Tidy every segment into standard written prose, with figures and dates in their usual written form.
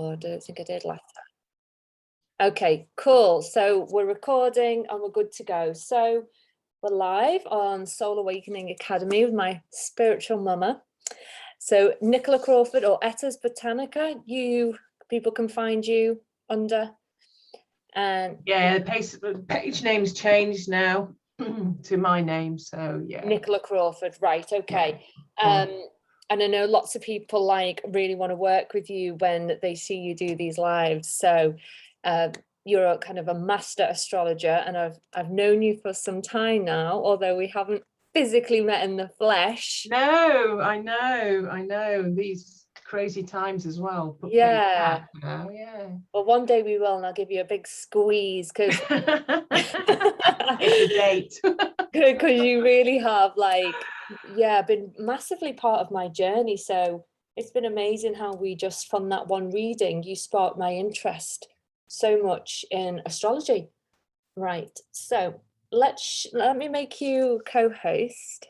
I don't think I did last time. Okay, cool. So we're recording and we're good to go. So we're live on Soul Awakening Academy with my spiritual mama. So Nicola Crawford, or Etta's Botanica, people can find you under. And yeah, the page name's changed now to my name, so yeah. Nicola Crawford, right? Okay. Yeah. And I know lots of people really want to work with you when they see you do these lives. So you're a kind of a master astrologer, and I've known you for some time now, although we haven't physically met in the flesh. No, I know these crazy times as well. Yeah. Now, yeah. Well, one day we will, and I'll give you a big squeeze because it's a date. Because you really have been massively part of my journey. So it's been amazing how we just, from that one reading, you sparked my interest so much in astrology. Right. So let me make you co-host.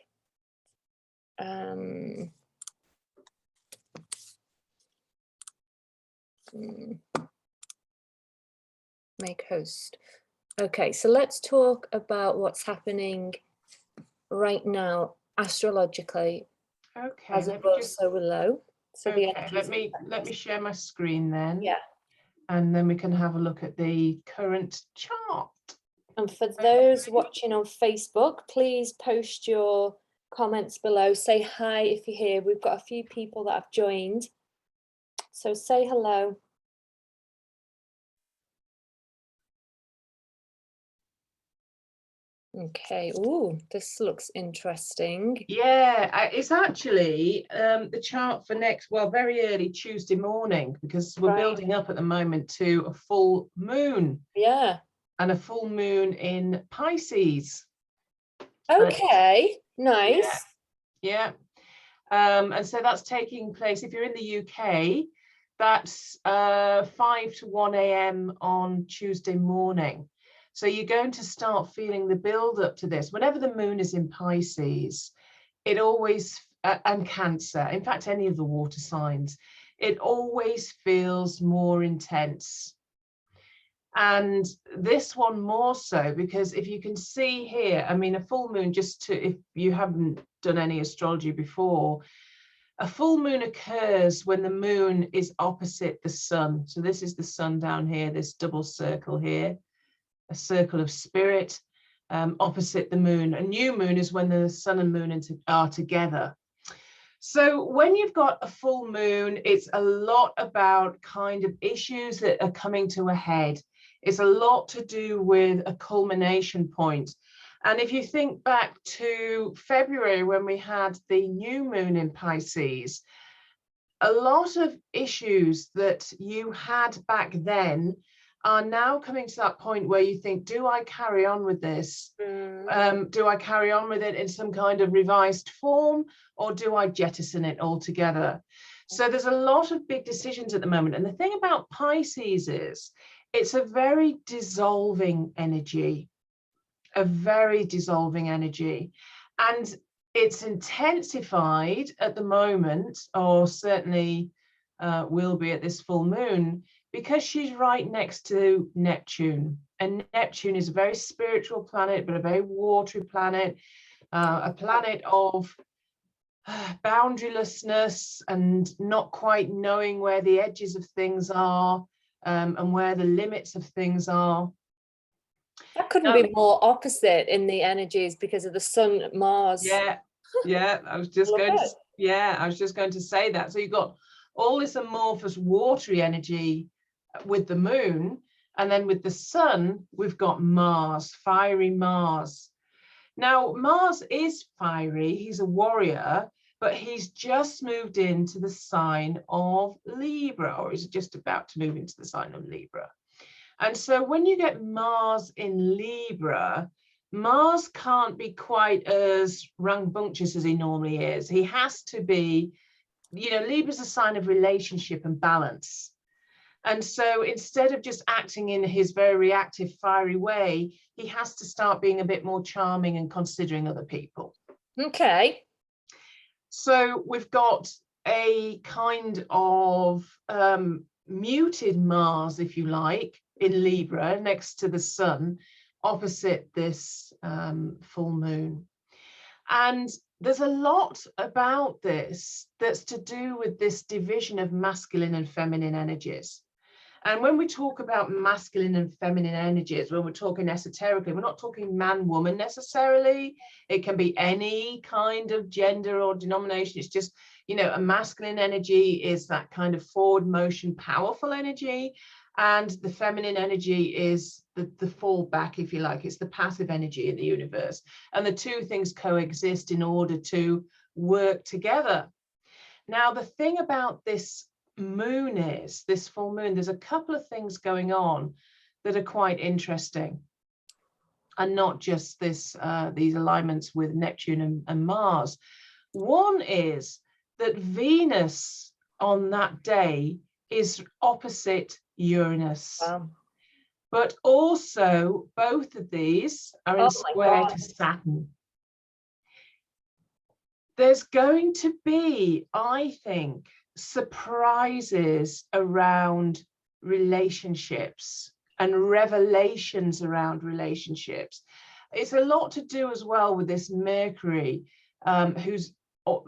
Make host. Okay, so let's talk about what's happening right now astrologically. Okay, As above, so below. So okay, let me share my screen then. Yeah. And then we can have a look at the current chart. And for those watching on Facebook, please post your comments below. Say hi if you're here. We've got a few people that have joined. So say hello. Okay. Ooh, this looks interesting. Yeah, it's actually the chart for very early Tuesday morning, because we're building up at the moment to a full moon. Yeah. And a full moon in Pisces. Okay, nice. Yeah. And so that's taking place, if you're in the UK, that's 5 to 1 a.m. on Tuesday morning. So you're going to start feeling the build up to this. Whenever the moon is in Pisces, it always, and Cancer, in fact, any of the water signs, it always feels more intense. And this one more so, because if you can see here, I mean, a full moon, if you haven't done any astrology before, a full moon occurs when the moon is opposite the sun. So this is the sun down here, this double circle here, a circle of spirit opposite the moon. A new moon is when the sun and moon are together. So when you've got a full moon, it's a lot about kind of issues that are coming to a head. It's a lot to do with a culmination point. And if you think back to February, when we had the new moon in Pisces, a lot of issues that you had back then are now coming to that point where you think, do I carry on with this? Do I carry on with it in some kind of revised form, or do I jettison it altogether? So there's a lot of big decisions at the moment. And the thing about Pisces is it's a very dissolving energy, And it's intensified at the moment, or certainly will be at this full moon, because she's right next to Neptune. And Neptune is a very spiritual planet, but a very watery planet, a planet of boundarylessness and not quite knowing where the edges of things are, and where the limits of things are. That couldn't be more opposite in the energies because of the sun, Mars. Yeah, I was just going to say that. So you've got all this amorphous watery energy with the moon, and then with the sun we've got Mars, fiery Mars. Now Mars is fiery, he's a warrior, but he's just moved into the sign of Libra, or is just about to move into the sign of Libra. And so when you get Mars in Libra, Mars can't be quite as rambunctious as he normally is. He has to be, Libra's a sign of relationship and balance. And so instead of just acting in his very reactive, fiery way, he has to start being a bit more charming and considering other people. Okay. So we've got a kind of muted Mars, if you like, in Libra next to the sun, opposite this full moon. And there's a lot about this that's to do with this division of masculine and feminine energies. And when we talk about masculine and feminine energies, when we're talking esoterically, we're not talking man, woman necessarily. It can be any kind of gender or denomination. It's just, you know, a masculine energy is that kind of forward motion, powerful energy. And the feminine energy is the fallback, if you like. It's the passive energy in the universe. And the two things coexist in order to work together. Now, the thing about this moon is, this full moon, there's a couple of things going on that are quite interesting, and not just this these alignments with Neptune and Mars. One is that Venus on that day is opposite Uranus. Wow. But also both of these are in square to Saturn. There's going to be, I think, surprises around relationships and revelations around relationships. It's a lot to do as well with this Mercury, who's,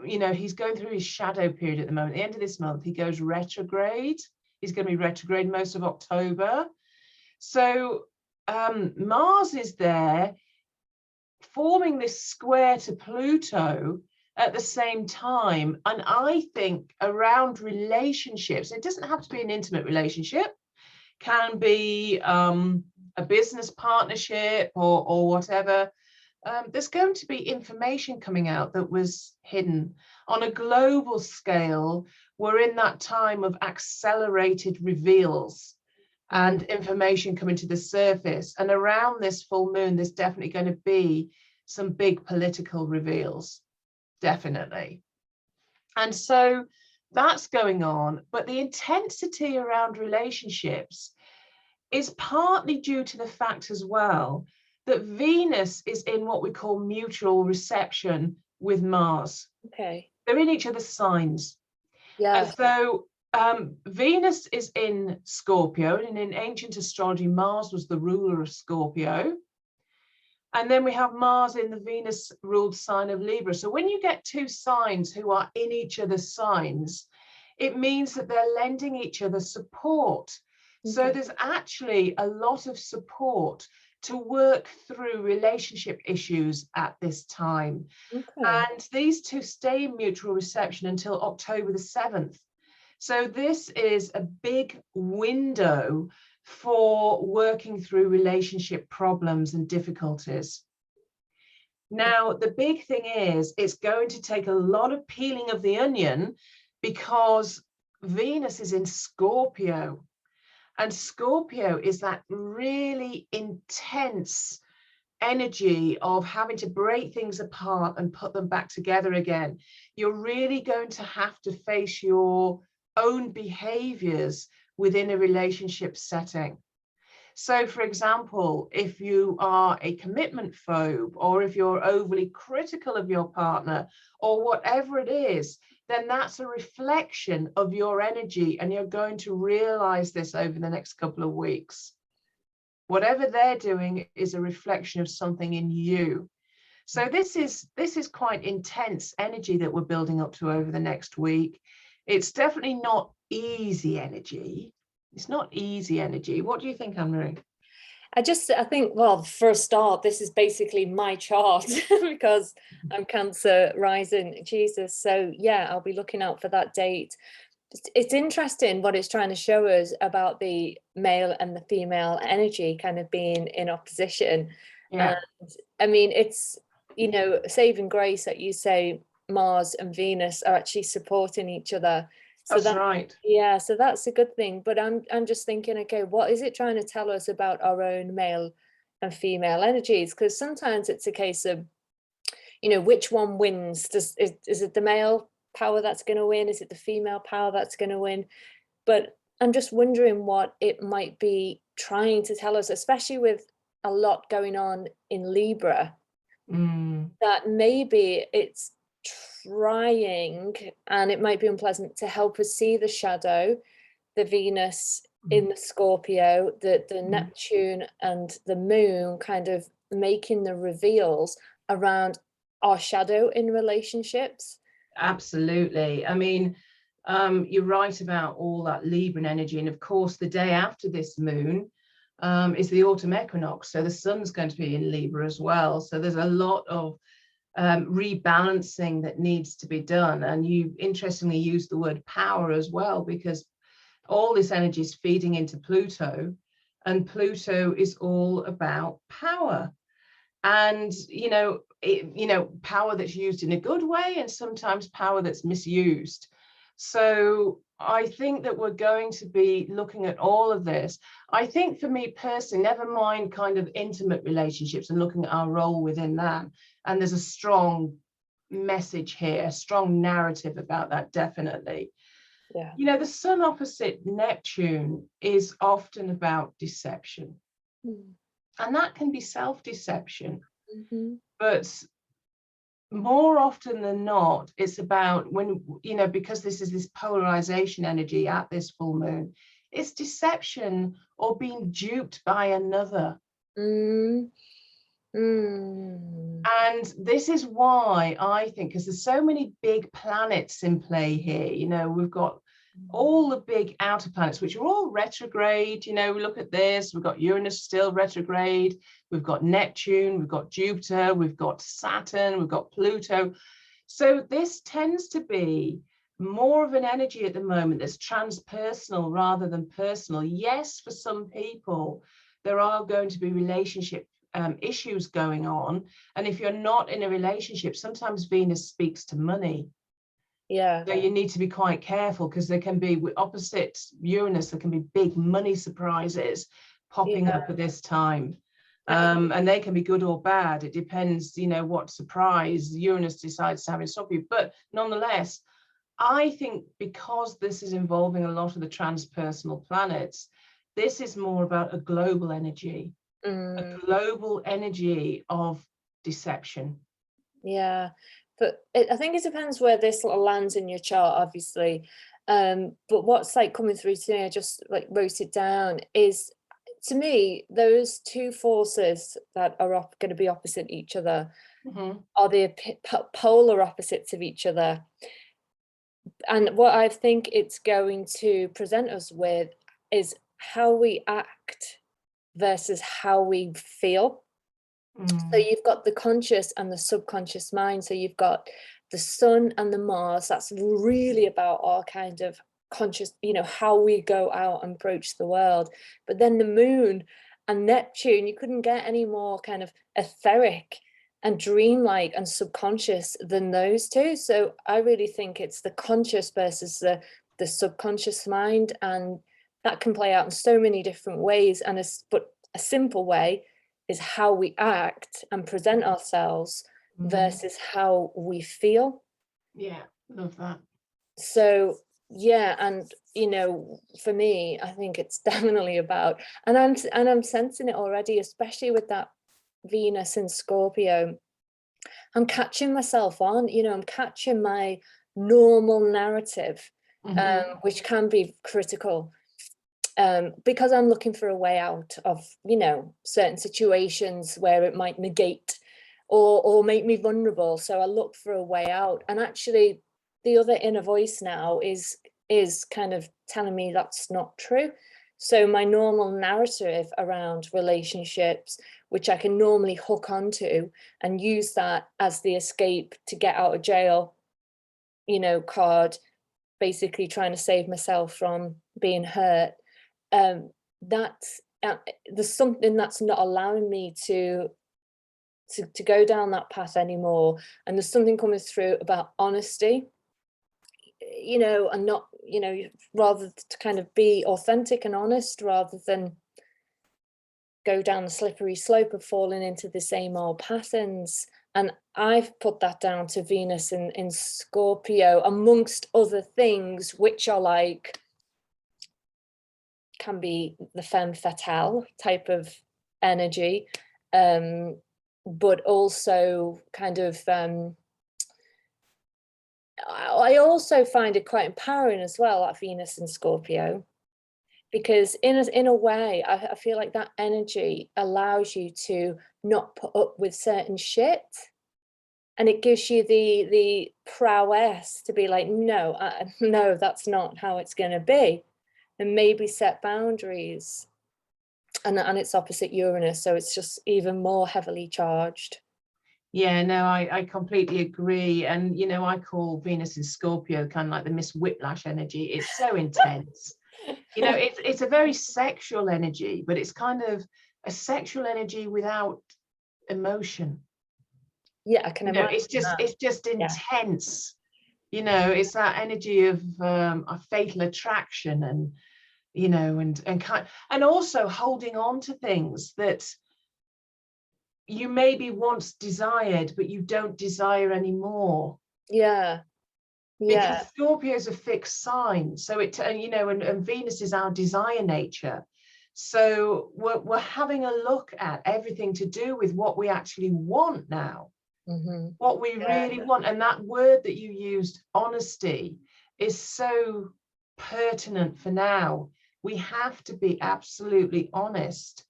you know, he's going through his shadow period at the moment. At the end of this month, he goes retrograde. He's going to be retrograde most of October. So Mars is there forming this square to Pluto at the same time. And I think around relationships, it doesn't have to be an intimate relationship, can be a business partnership or whatever. There's going to be information coming out that was hidden. On a global scale, we're in that time of accelerated reveals and information coming to the surface. And around this full moon, there's definitely going to be some big political reveals, definitely. And so that's going on. But the intensity around relationships is partly due to the fact as well that Venus is in what we call mutual reception with Mars. Okay. They're in each other's signs. Yeah. And so Venus is in Scorpio, and in ancient astrology, Mars was the ruler of Scorpio. And then we have Mars in the Venus-ruled sign of Libra. So when you get two signs who are in each other's signs, it means that they're lending each other support. Okay. So there's actually a lot of support to work through relationship issues at this time. Okay. And these two stay in mutual reception until October the 7th. So this is a big window for working through relationship problems and difficulties. Now, the big thing is, it's going to take a lot of peeling of the onion because Venus is in Scorpio. And Scorpio is that really intense energy of having to break things apart and put them back together again. You're really going to have to face your own behaviors within a relationship setting. So, for example, if you are a commitment phobe, or if you're overly critical of your partner, or whatever it is, then that's a reflection of your energy, and you're going to realize this over the next couple of weeks. Whatever they're doing is a reflection of something in you. So this is quite intense energy that we're building up to over the next week. It's definitely not easy energy. It's not easy energy. What do you think, Anne-Marie? I think, well, for a start, this is basically my chart because I'm Cancer rising, Jesus. So yeah, I'll be looking out for that date. It's interesting what it's trying to show us about the male and the female energy kind of being in opposition. Yeah. And I mean, it's, you know, saving grace that you say Mars and Venus are actually supporting each other. So that's right. Yeah, so that's a good thing. But I'm just thinking, okay, what is it trying to tell us about our own male and female energies? Because sometimes it's a case of, you know, which one wins? Is it the male power that's going to win? Is it the female power that's going to win? But I'm just wondering what it might be trying to tell us, especially with a lot going on in Libra, that maybe it's trying, and it might be unpleasant, to help us see the shadow, the Venus in the Scorpio, the Neptune and the moon kind of making the reveals around our shadow in relationships. Absolutely. I mean, you're right about all that Libran energy. And of course, the day after this moon is the autumn equinox. So the sun's going to be in Libra as well. So there's a lot of rebalancing that needs to be done. And you interestingly used the word power as well, because all this energy is feeding into Pluto, and Pluto is all about power. And power that's used in a good way, and sometimes power that's misused. So I think that we're going to be looking at all of this. I think for me personally, never mind kind of intimate relationships and looking at our role within that, and there's a strong message here, a strong narrative about that, definitely. Yeah. The sun opposite Neptune is often about deception. And that can be self-deception. But more often than not, it's about when, because this is this polarization energy at this full moon, it's deception or being duped by another. And this is why I think, because there's so many big planets in play here, we've got all the big outer planets, which are all retrograde. We look at this, we've got Uranus still retrograde, we've got Neptune, we've got Jupiter, we've got Saturn, we've got Pluto. So this tends to be more of an energy at the moment that's transpersonal rather than personal. Yes, for some people, there are going to be relationship issues going on. And if you're not in a relationship, sometimes Venus speaks to money. Yeah. So you need to be quite careful, because there can be, opposite Uranus, there can be big money surprises popping up at this time. And they can be good or bad. It depends, what surprise Uranus decides to have in Scorpio. But nonetheless, I think because this is involving a lot of the transpersonal planets, this is more about a global energy, a global energy of deception. Yeah, but I think it depends where this sort of lands in your chart, obviously. But what's like coming through to me, I just like wrote it down, is to me, those two forces that are going to be opposite each other are the polar opposites of each other. And what I think it's going to present us with is how we act versus how we feel. So you've got the conscious and the subconscious mind. So you've got the sun and the Mars. That's really about our kind of conscious, how we go out and approach the world. But then the moon and Neptune, you couldn't get any more kind of etheric and dreamlike and subconscious than those two. So I really think it's the conscious versus the subconscious mind, and that can play out in so many different ways. But a simple way is how we act and present ourselves versus how we feel. Yeah, love that. So yeah, and for me, I think it's definitely about, and I'm sensing it already, especially with that Venus in Scorpio. I'm catching myself on, I'm catching my normal narrative, which can be critical. Because I'm looking for a way out of, certain situations where it might negate or make me vulnerable. So I look for a way out. And actually, the other inner voice now is kind of telling me that's not true. So my normal narrative around relationships, which I can normally hook onto and use that as the escape to get out of jail, card, basically trying to save myself from being hurt. That's there's something that's not allowing me to go down that path anymore, and there's something coming through about honesty, and not, rather to kind of be authentic and honest rather than go down the slippery slope of falling into the same old patterns. And I've put that down to Venus in Scorpio, amongst other things, which are like, can be the femme fatale type of energy, but also kind of I also find it quite empowering as well, at Venus and Scorpio, because in a way, I feel like that energy allows you to not put up with certain shit, and it gives you the prowess to be like, no, no, that's not how it's going to be, and maybe set boundaries. And it's opposite Uranus, so it's just even more heavily charged. Yeah, no, I completely agree. And, you know, I call Venus in Scorpio kind of like the Miss Whiplash energy. It's so intense. You know, it's a very sexual energy, but it's kind of a sexual energy without emotion. Yeah, I can You know, imagine that. it's just Yeah. intense. You know, it's that energy of a fatal attraction, and you know, and also holding on to things that you maybe once desired, but you don't desire anymore. Yeah. Because Yeah. Scorpio is a fixed sign, so you know, and Venus is our desire nature. So we're having a look at everything to do with what we actually want now, what we Yeah. really want. And that word that you used, honesty, is so pertinent for now. We have to be absolutely honest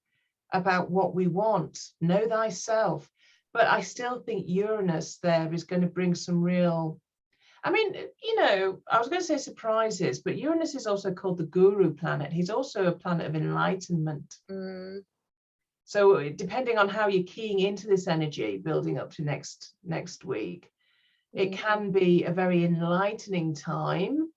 about what we want. Know thyself. But I still think Uranus there is going to bring some real, I mean, you know, I was going to say surprises, but Uranus is also called the guru planet. He's also a planet of enlightenment. Mm, So depending on how you're keying into this energy building up to next week, it mm. can be a very enlightening time.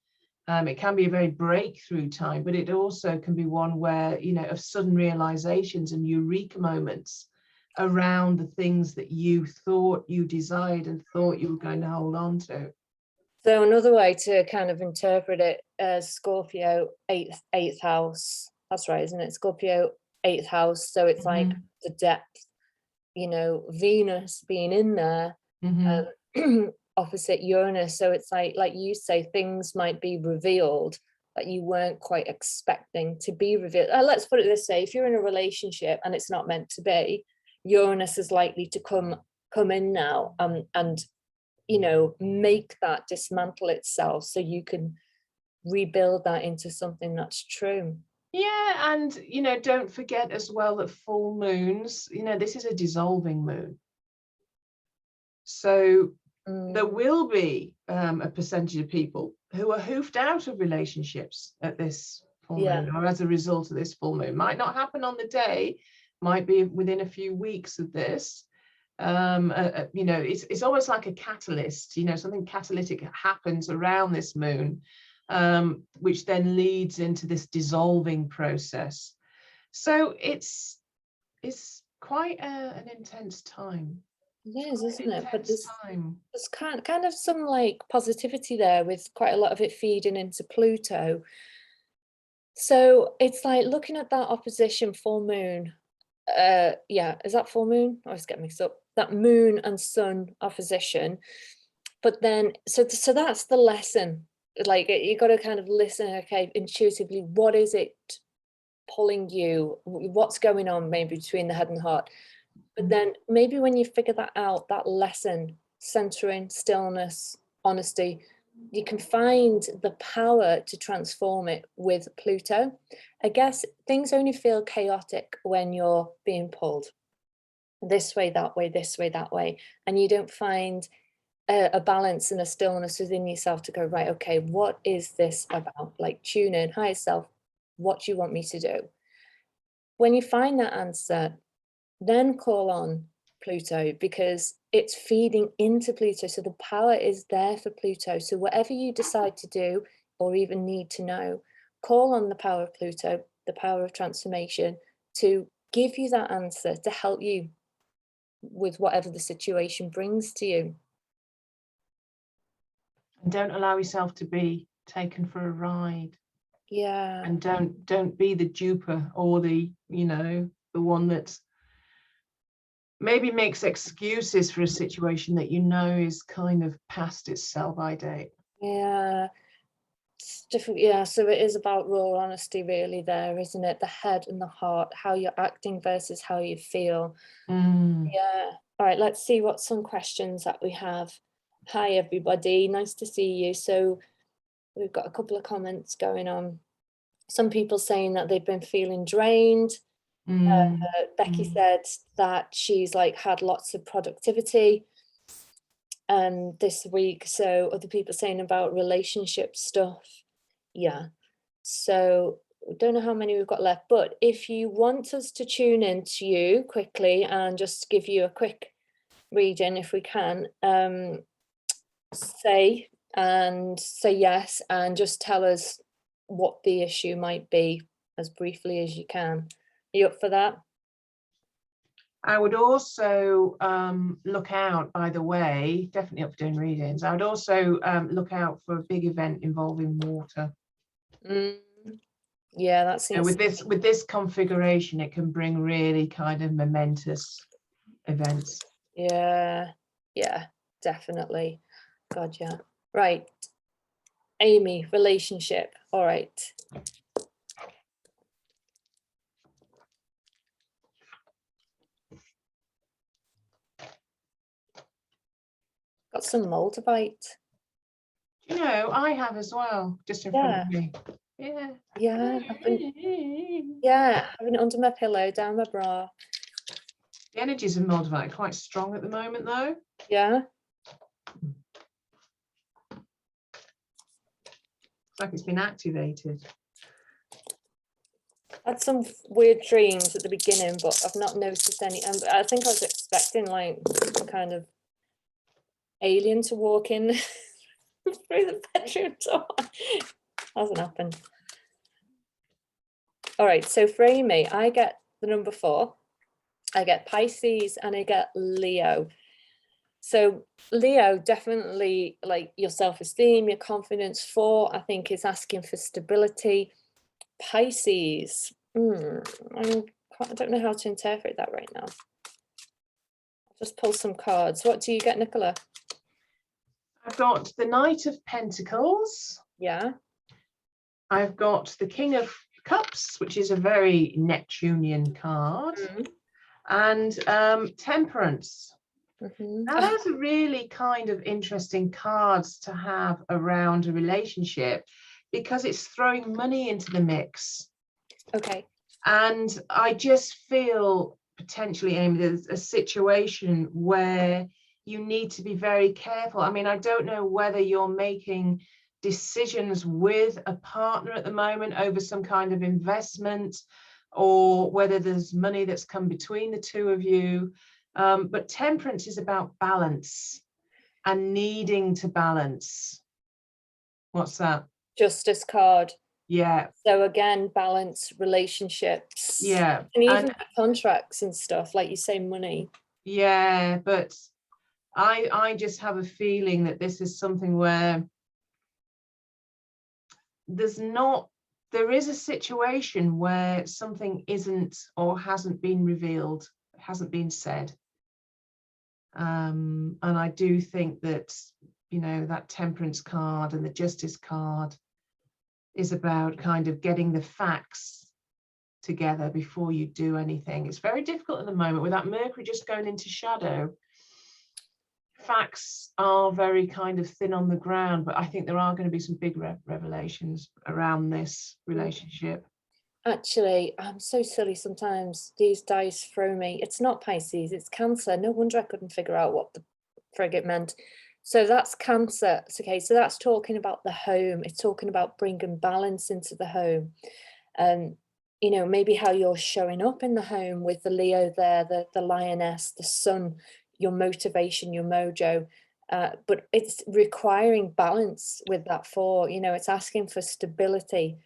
It can be a very breakthrough time, but it also can be one where, you know, of sudden realizations and eureka moments around the things that you thought you desired and thought you were going to hold on to. So another way to kind of interpret it as Scorpio eighth house. That's right, isn't it? Scorpio eighth house. So it's like Mhm, the depth, Venus being in there, mhm. opposite Uranus. So it's like you say, things might be revealed that you weren't quite expecting to be revealed. Let's put it this way: if you're in a relationship and it's not meant to be, Uranus is likely to come in now, and make that dismantle itself so you can rebuild that into something that's true. Yeah, and you know, don't forget as well that full moons, you know, this is a dissolving moon. So there Mm, will be a percentage of people who are hoofed out of relationships at this full yeah, moon, or as a result of this full moon. Might not happen on the day, might be within a few weeks of this. You know, it's almost like a catalyst, you know, something catalytic happens around this moon, which then leads into this dissolving process. So it's quite an intense time. it It's is, quite isn't an it? But intense there's time. there's kind of some like positivity there, with quite a lot of it feeding into Pluto. So it's like looking at that opposition full moon. Yeah, is that full moon? I always get mixed up. That moon and sun opposition. But then, so that's the lesson. Like you got to kind of listen, okay, intuitively, what is it pulling you? What's going on maybe between the head and the heart? But then maybe when you figure that out, that lesson, centering, stillness, honesty, you can find the power to transform it with Pluto. I guess things only feel chaotic when you're being pulled this way, that way, this way, that way, and you don't find a balance and a stillness within yourself to go, right, okay, what is this about? Like tune in, higher self, what do you want me to do? When you find that answer, then call on Pluto, because it's feeding into Pluto. So the power is there for Pluto. So whatever you decide to do or even need to know, call on the power of Pluto, the power of transformation, to give you that answer, to help you with whatever the situation brings to you. And don't allow yourself to be taken for a ride. Yeah. And don't be the duper, or the, you know, the one that maybe makes excuses for a situation that you know is kind of past its sell-by date. Yeah. It's different. Yeah. So it is about raw honesty, really, there, isn't it? The head and the heart, how you're acting versus how you feel. Mm. Yeah. All right, let's see what some questions that we have. Hi, everybody. Nice to see you. So we've got a couple of comments going on. Some people saying that they've been feeling drained. Becky said that she's like had lots of productivity this week. So other people saying about relationship stuff. Yeah. So we don't know how many we've got left, but if you want us to tune in to you quickly and just give you a quick reading, if we can, say yes and just tell us what the issue might be as briefly as you can. Are you up for that? I would also look out, by the way, definitely up for doing readings. I would also look out for a big event involving water. Yeah, that seems. With this configuration, it can bring really kind of momentous events. Yeah, definitely. God, yeah. Right. Amy, relationship. All right. Got some moldavite. You know, I have as well, just in front of me. Yeah. Yeah, having it under my pillow, down my bra. The energies of moldavite are quite strong at the moment, though. Yeah. It's like it's been activated. I had some weird dreams at the beginning, but I've not noticed any. I think I was expecting like some kind of alien to walk in through the bedroom door. Hasn't happened. All right, so for Amy, I get the number 4. I get Pisces and I get Leo. So Leo, definitely like your self-esteem, your confidence. 4, I think, is asking for stability. Pisces, I don't know how to interpret that right now. I'll just pull some cards. What do you get, Nicola? I've got the Knight of Pentacles. Yeah. I've got the King of Cups, which is a very Neptunian card, and Temperance. Now, those are really kind of interesting cards to have around a relationship because it's throwing money into the mix. Okay. And I just feel potentially, Amy, there's a situation where you need to be very careful. I mean, I don't know whether you're making decisions with a partner at the moment over some kind of investment or whether there's money that's come between the two of you. But Temperance is about balance and needing to balance. What's that? Justice card. Yeah. So again, balance, relationships. Yeah. And even contracts and stuff, like you say, money. Yeah, but I just have a feeling that this is something where there is a situation where something isn't or hasn't been revealed, hasn't been said. And I do think that, you know, that Temperance card and the Justice card is about kind of getting the facts together before you do anything. It's very difficult at the moment with that Mercury just going into shadow. Facts are very kind of thin on the ground, but I think there are going to be some big revelations around this relationship. Actually, I'm so silly sometimes. These dice throw me. It's not Pisces, it's Cancer. No wonder I couldn't figure out what the frig it meant. So that's Cancer. Okay, so that's talking about the home. It's talking about bringing balance into the home. You know, maybe how you're showing up in the home with the Leo there, the lioness, the sun, your motivation, your mojo. But it's requiring balance with that 4. You know, it's asking for stability.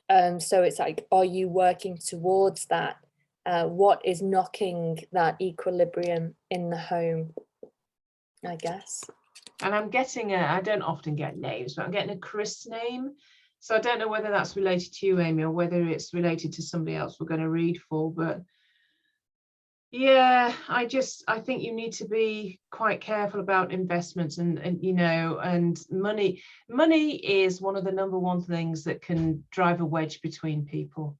So it's like, are you working towards that? What is knocking that equilibrium in the home, I guess? And I'm getting I don't often get names, but I'm getting a Chris name. So I don't know whether that's related to you, Amy, or whether it's related to somebody else we're going to read for. But yeah, I think you need to be quite careful about investments and you know, and money. Money is one of the number 1 things that can drive a wedge between people.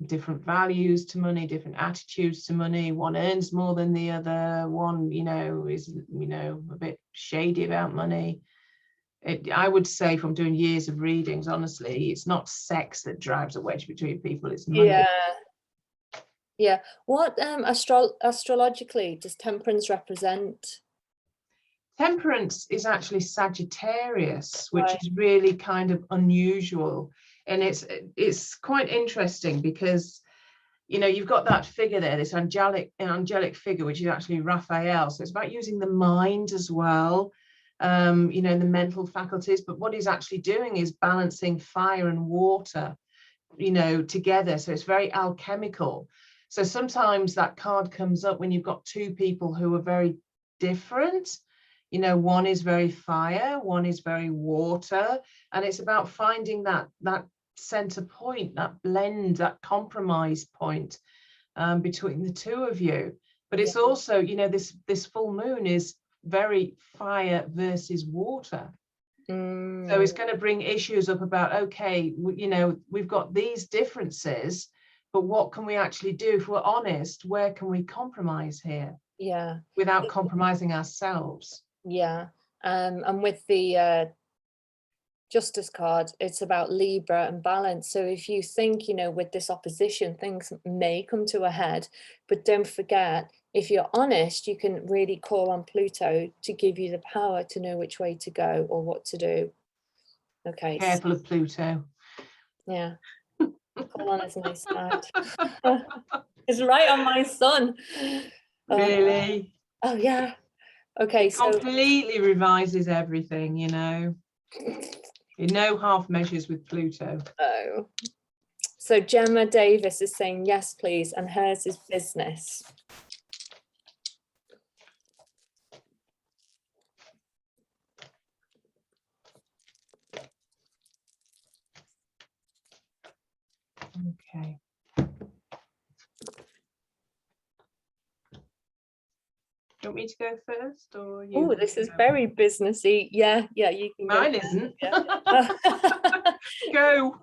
Different values to money, different attitudes to money. One earns more than the other. One, you know, is, you know, a bit shady about money. I would say from doing years of readings, honestly, it's not sex that drives a wedge between people, it's money. Yeah. What astrologically does temperance represent? Temperance is actually Sagittarius, which Right. is really kind of unusual. And it's quite interesting because, you know, you've got that figure there, this angelic figure, which is actually Raphael. So it's about using the mind as well, you know, the mental faculties. But what he's actually doing is balancing fire and water, you know, together. So it's very alchemical. So sometimes that card comes up when you've got two people who are very different. You know, one is very fire, one is very water, and it's about finding that center point, that blend, that compromise point between the two of you. But it's also, you know, this full moon is very fire versus water. So it's going to bring issues up about, okay, you know, we've got these differences, but what can we actually do? If we're honest, where can we compromise here? Yeah. Without compromising ourselves. Yeah. And with the Justice card, it's about Libra and balance. So if you think, you know, with this opposition, things may come to a head, but don't forget, if you're honest, you can really call on Pluto to give you the power to know which way to go or what to do. Okay. Careful of Pluto. Yeah. Call on his nice side. It's right on my sun. Really? Oh yeah. Okay. It completely revises everything, you know. No half measures with Pluto. Oh. So Gemma Davis is saying yes, please, and hers is business. Okay. Do you want me to go first, or you? Oh, this is very businessy. Yeah, you can go. Mine isn't. Yeah. Go.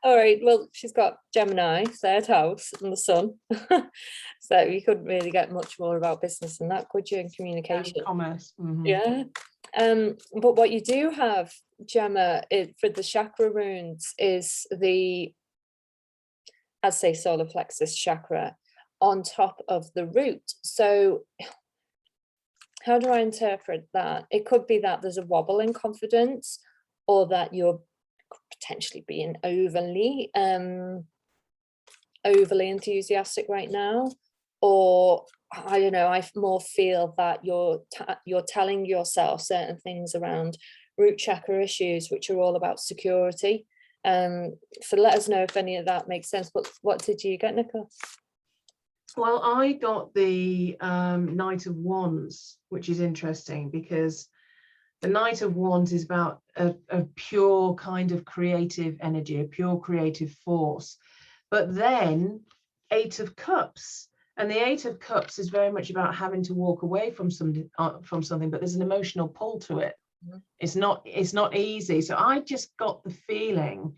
All right. Well, she's got Gemini, third house, and the sun. So you couldn't really get much more about business than that, could you? In communication. And commerce. Mm-hmm. Yeah. But what you do have, Gemma, for the chakra runes is the, I'd say, solar plexus chakra on top of the root. So how do I interpret that? It could be that there's a wobble in confidence, or that you're potentially being overly enthusiastic right now, or I don't know, I more feel that you're telling yourself certain things around root chakra issues, which are all about security. So let us know if any of that makes sense. But what did you get, Nicola? Well, I got the Knight of Wands, which is interesting because the Knight of Wands is about a pure kind of creative energy, a pure creative force. But then Eight of Cups, and the Eight of Cups is very much about having to walk away from something, but there's an emotional pull to it. Mm-hmm. It's not easy. So I just got the feeling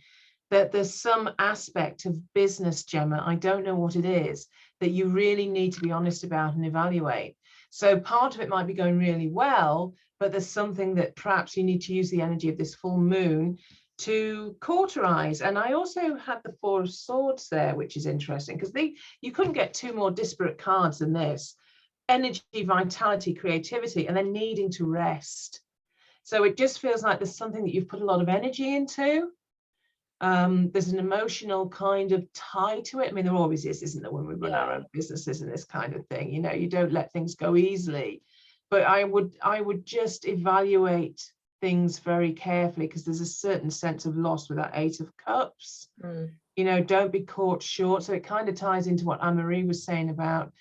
that there's some aspect of business, Gemma, I don't know what it is, that you really need to be honest about and evaluate. So part of it might be going really well, but there's something that perhaps you need to use the energy of this full moon to cauterize. And I also had the Four of Swords there, which is interesting because you couldn't get two more disparate cards than this. Energy, vitality, creativity, and then needing to rest. So it just feels like there's something that you've put a lot of energy into. There's an emotional kind of tie to it. I mean, there always is, isn't there, when we run our own businesses and this kind of thing, you know, you don't let things go easily. But I would just evaluate things very carefully, because there's a certain sense of loss with that Eight of Cups. You know, don't be caught short. So it kind of ties into what Anne-Marie was saying about,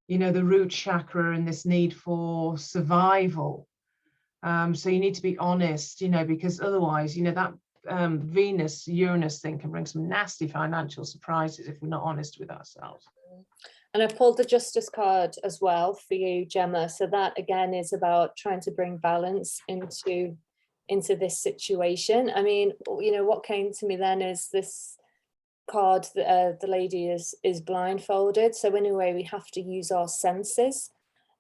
you know, the root chakra and this need for survival. So you need to be honest, you know, because otherwise, you know, that Venus Uranus thing can bring some nasty financial surprises if we're not honest with ourselves. And I pulled the Justice card as well for you, Gemma. So that again is about trying to bring balance into this situation. I mean, you know, what came to me then is this card that the lady is blindfolded. So in a way, we have to use our senses.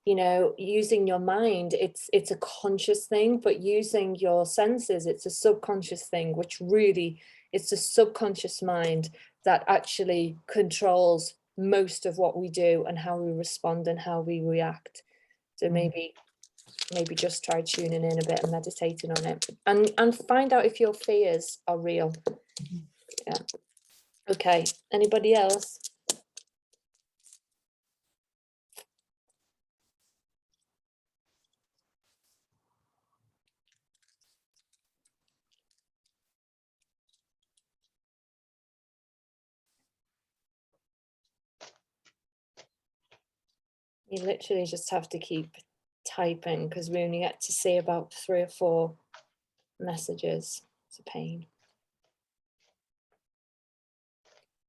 you know, using your mind, it's a conscious thing, but using your senses, it's a subconscious thing, which really, it's the subconscious mind that actually controls most of what we do and how we respond and how we react. So maybe just try tuning in a bit and meditating on it, and find out if your fears are real. Yeah. Okay, anybody else? You literally just have to keep typing, because we only get to see about 3 or 4 messages. It's a pain.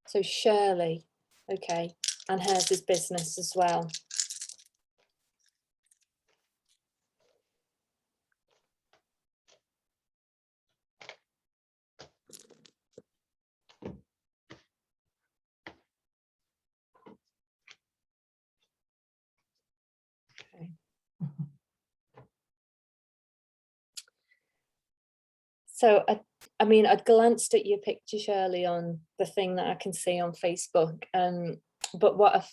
So Shirley, okay, and hers is business as well. Okay. So I mean, I glanced at your picture, Shirley, on the thing that I can see on Facebook. But what I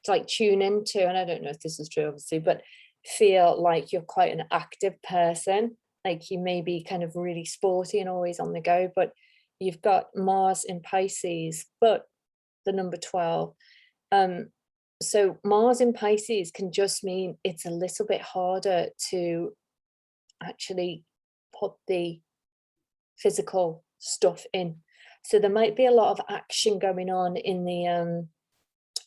like tune into, and I don't know if this is true, obviously, but feel like you're quite an active person. Like you may be kind of really sporty and always on the go, but you've got Mars in Pisces, but the number 12. So Mars in Pisces can just mean it's a little bit harder to actually put the physical stuff in. So there might be a lot of action going on in the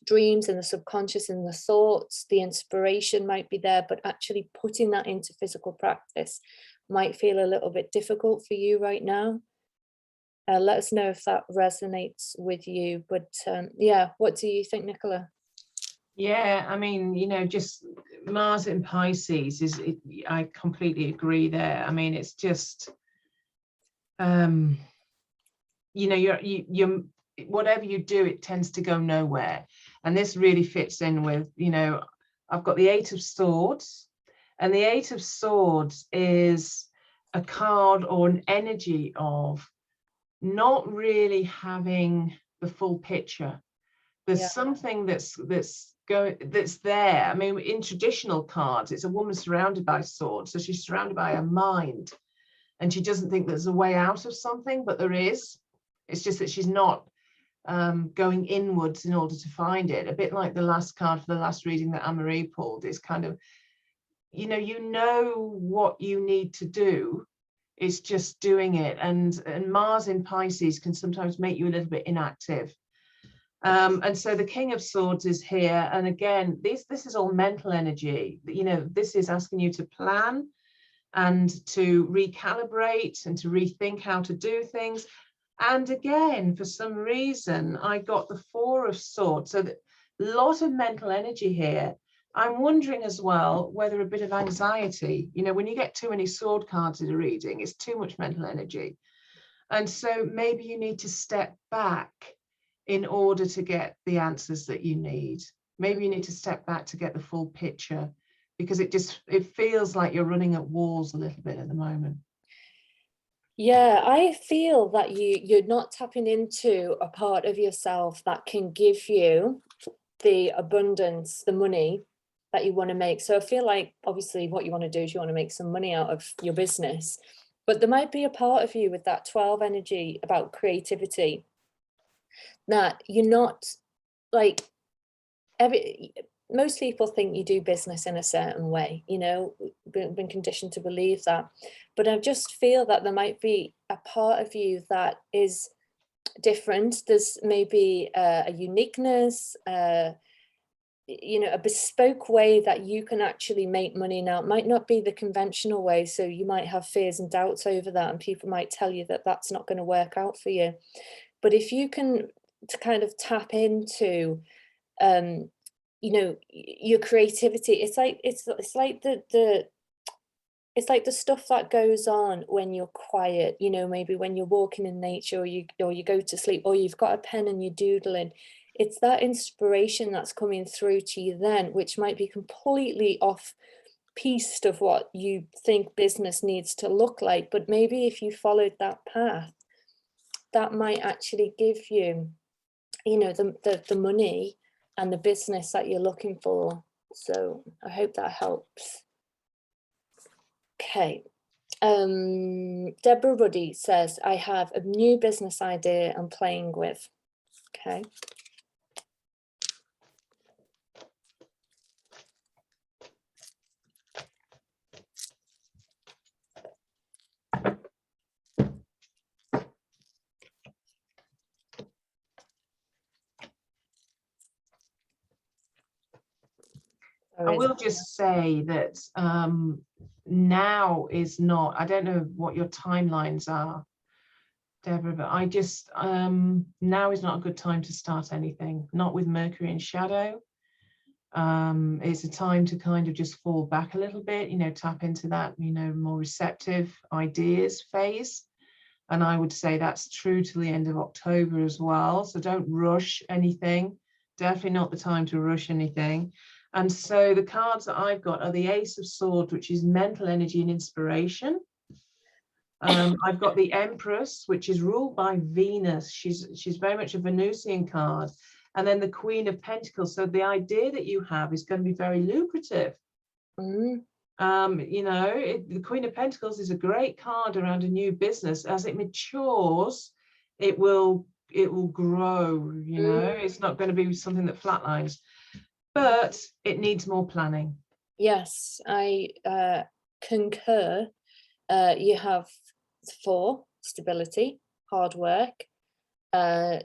dreams and the subconscious and the thoughts. The inspiration might be there, but actually putting that into physical practice might feel a little bit difficult for you right now. Let us know if that resonates with you. But yeah, what do you think, Nicola? Yeah, I mean, you know, just Mars in Pisces I completely agree there. I mean, it's just, you know, you're whatever you do, it tends to go nowhere. And this really fits in with, you know, I've got the 8 of Swords, and the 8 of Swords is a card or an energy of not really having the full picture. There's something that's there. I mean, in traditional cards, it's a woman surrounded by swords, so she's surrounded by her mind, and she doesn't think there's a way out of something, but there is. It's just that she's not going inwards in order to find it. A bit like the last card for the last reading that Anne-Marie pulled is kind of, you know what you need to do. It's just doing it. And Mars in Pisces can sometimes make you a little bit inactive. And so the King of Swords is here. And again, this is all mental energy. You know, this is asking you to plan and to recalibrate and to rethink how to do things. And again, for some reason, I got the 4 of Swords. So a lot of mental energy here. I'm wondering as well whether a bit of anxiety, you know, when you get too many sword cards in a reading, it's too much mental energy. And so maybe you need to step back in order to get the answers that you need. Maybe you need to step back to get the full picture, because it feels like you're running at walls a little bit at the moment. Yeah, I feel that you're not tapping into a part of yourself that can give you the abundance, the money that you want to make. So I feel like obviously what you want to do is you want to make some money out of your business, but there might be a part of you with that 12 energy about creativity that you're not like most people think you do business in a certain way, you know, been conditioned to believe that. But I just feel that there might be a part of you that is different. There's maybe a uniqueness, you know, a bespoke way that you can actually make money. Now, it might not be the conventional way, so you might have fears and doubts over that, and people might tell you that that's not going to work out for you. But if you can to kind of tap into you know, your creativity, it's like it's like the stuff that goes on when you're quiet, you know, maybe when you're walking in nature, or you go to sleep, or you've got a pen and you're doodling. it's that inspiration that's coming through to you then, which might be completely off piste of what you think business needs to look like. But maybe if you followed that path, that might actually give you, the money and the business that you're looking for. So I hope that helps. Okay. Deborah Ruddy says, I have a new business idea I'm playing with. Okay. I will just say that now is not, I don't know what your timelines are, Deborah, but I just, now is not a good time to start anything, not with Mercury in shadow. It's a time to kind of just fall back a little bit, tap into that, more receptive ideas phase. And I would say that's true to the end of October as well. So don't rush anything. Definitely not the time to rush anything. And so the cards that I've got are the Ace of Swords, which is mental energy and inspiration. I've got the Empress, which is ruled by Venus. She's very much a Venusian card. And then the Queen of Pentacles. So the idea that you have is going to be very lucrative. Mm. The Queen of Pentacles is a great card around a new business. As it matures, it will grow. It's not going to be something that flatlines, but it needs more planning. Yes, I concur. You have 4, stability, hard work,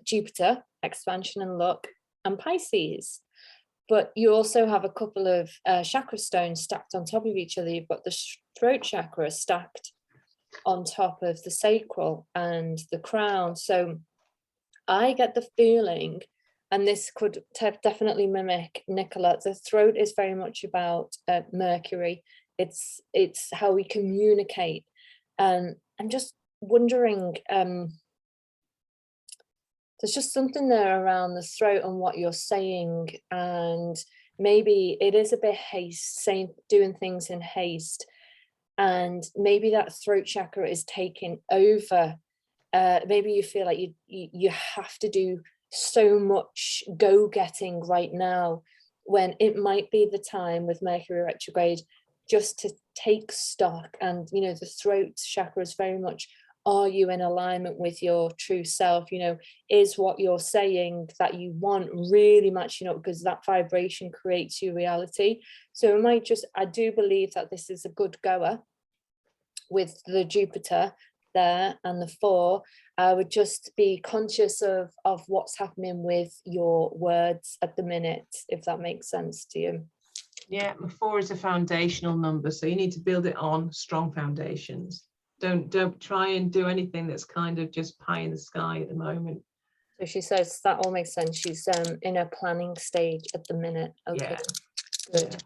Jupiter, expansion and luck, and Pisces. But you also have a couple of chakra stones stacked on top of each other. You've got the throat chakra stacked on top of the sacral and the crown. So I get the feeling, and this could definitely mimic Nicola, the throat is very much about Mercury. It's how we communicate. I'm just wondering, there's just something there around the throat and what you're saying, and maybe it is a bit doing things in haste, and maybe that throat chakra is taking over. Maybe you feel like you have to do so much go-getting right now, when it might be the time with Mercury retrograde just to take stock. And the throat chakra is very much, are you in alignment with your true self? Is what you're saying that you want really matching up, because that vibration creates your reality. So it might I do believe that this is a good goer with the Jupiter there and the 4. I would just be conscious of what's happening with your words at the minute, if that makes sense to you. Yeah, 4 is a foundational number, so you need to build it on strong foundations. Don't try and do anything that's kind of just pie in the sky at the moment. So she says that all makes sense. She's in a planning stage at the minute. Okay, yeah. good. Yeah.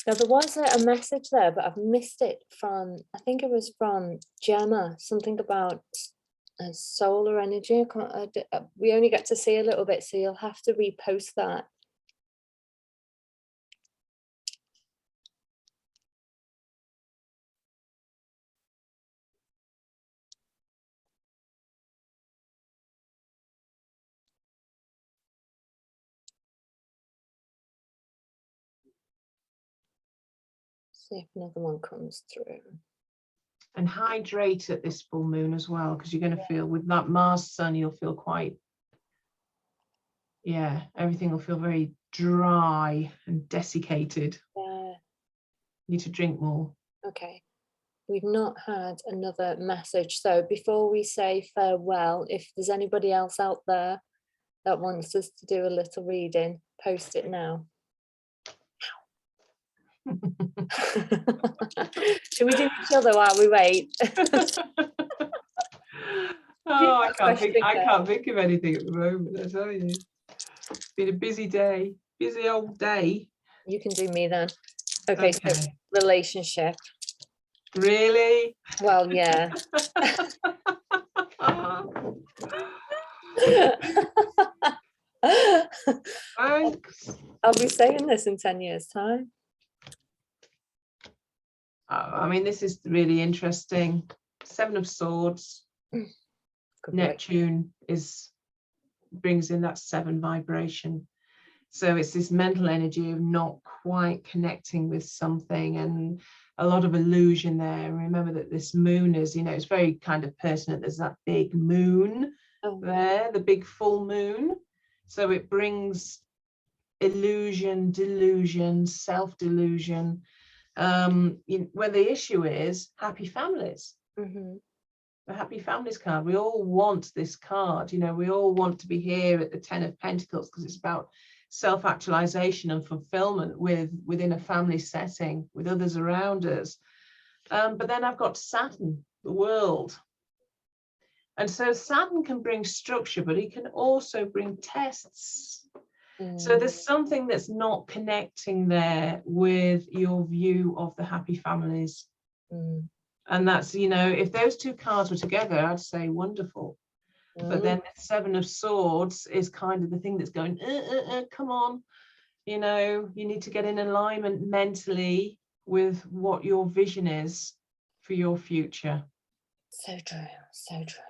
Now there was a message there, but I've missed it from, I think it was from Gemma, something about solar energy. We only get to see a little bit, so you'll have to repost that. See if another one comes through. And hydrate at this full moon as well, because you're going to feel with that Mars Sun, you'll feel quite, everything will feel very dry and desiccated. Yeah. You need to drink more. Okay. We've not had another message. So before we say farewell, if there's anybody else out there that wants us to do a little reading, post it now. Should we do each other while we wait? I can't think of anything at the moment, I tell you. It's been a busy day, busy old day. You can do me then. Okay. So relationship. Really? Well, yeah. Thanks. I'll be saying this in 10 years' time. I mean, this is really interesting. 7 of Swords. Neptune brings in that 7 vibration. So it's this mental energy of not quite connecting with something, and a lot of illusion there. Remember that this moon is, it's very kind of pertinent. There's that big moon there, the big full moon. So it brings illusion, delusion, self-delusion. Where the issue is happy families. The happy families card. We all want this card. We all want to be here at the 10 of Pentacles, because it's about self-actualization and fulfillment within a family setting with others around us. But then I've got Saturn, the world. And so Saturn can bring structure, but he can also bring tests. So there's something that's not connecting there with your view of the happy families. And that's, if those 2 cards were together, I'd say wonderful. But then the 7 of Swords is kind of the thing that's going, come on, you need to get in alignment mentally with what your vision is for your future. So true, so true.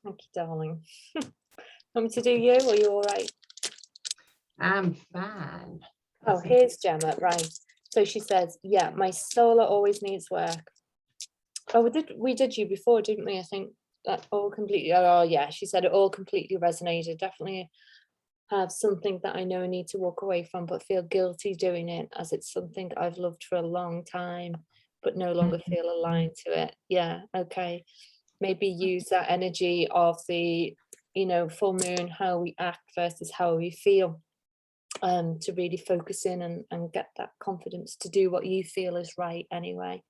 Thank you, darling. Want me to do you, or are you all right? I'm fine. Oh, here's Gemma, right. So she says, yeah, my solar always needs work. Oh, we did you before, didn't we? I think that all completely, oh yeah, she said it all completely resonated. Definitely have something that I know I need to walk away from, but feel guilty doing it, as it's something I've loved for a long time, but no longer feel aligned to it. Yeah, okay. Maybe use that energy of the, full moon, how we act versus how we feel, to really focus in and get that confidence to do what you feel is right anyway.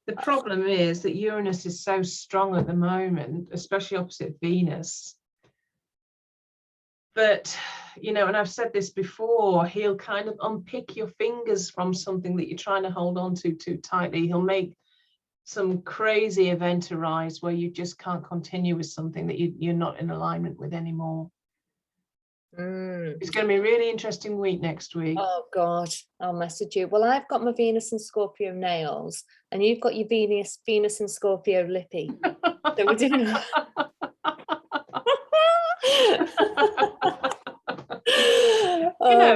The problem is that Uranus is so strong at the moment, especially opposite Venus. But, and I've said this before, he'll kind of unpick your fingers from something that you're trying to hold on to too tightly. He'll make some crazy event arise where you just can't continue with something that you're not in alignment with anymore. It's going to be a really interesting week next week. Oh God, I'll message you. Well, I've got my Venus and Scorpio nails, and you've got your Venus and Scorpio lippy. So we're doing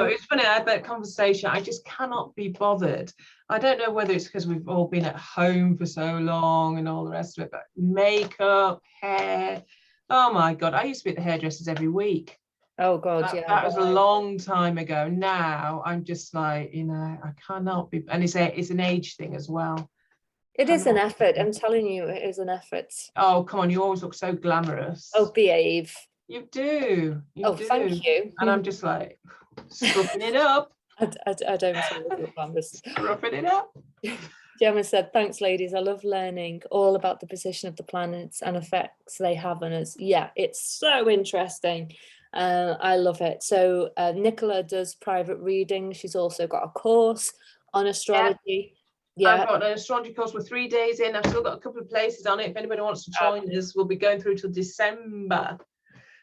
it's funny, I had that conversation. I just cannot be bothered. I don't know whether it's because we've all been at home for so long and all the rest of it, but makeup, hair, oh my God, I used to be at the hairdressers every week. Oh God, yeah. That was a long time ago. Now I'm just like, I cannot be, and it's an age thing as well. It is an effort. I'm telling you, it is an effort. Oh, come on, you always look so glamorous. Oh, behave. You do. You do. Thank you. And I'm just like, scruffing it up. I don't look glamorous. Scruffing it up. Gemma said, thanks, ladies. I love learning all about the position of the planets and effects they have on us. Yeah, it's so interesting. I love it. So Nicola does private reading. She's also got a course on astrology. Yeah. I've got an astrology course. We're 3 days in. I've still got a couple of places on it. If anybody wants to join us, we'll be going through till December.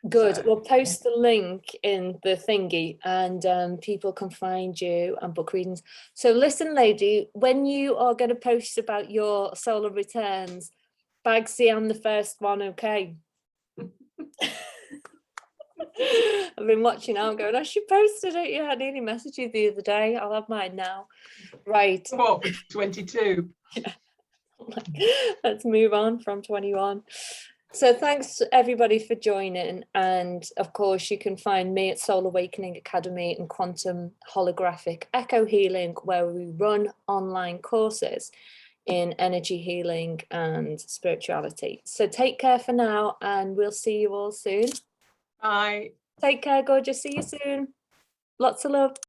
Good. So, we'll post the link in the thingy, and people can find you and book readings. So listen, lady, when you are going to post about your solar returns, Bagsy, I'm the first one, okay? I've been watching out going, I should post it. Yeah, I nearly messaged you the other day. I'll have mine now. Right. What, for 22? Yeah. Let's move on from 21. So thanks everybody for joining. And of course, you can find me at Soul Awakening Academy and Quantum Holographic Echo Healing, where we run online courses in energy healing and spirituality. So take care for now, and we'll see you all soon. Bye. Take care, gorgeous. See you soon. Lots of love.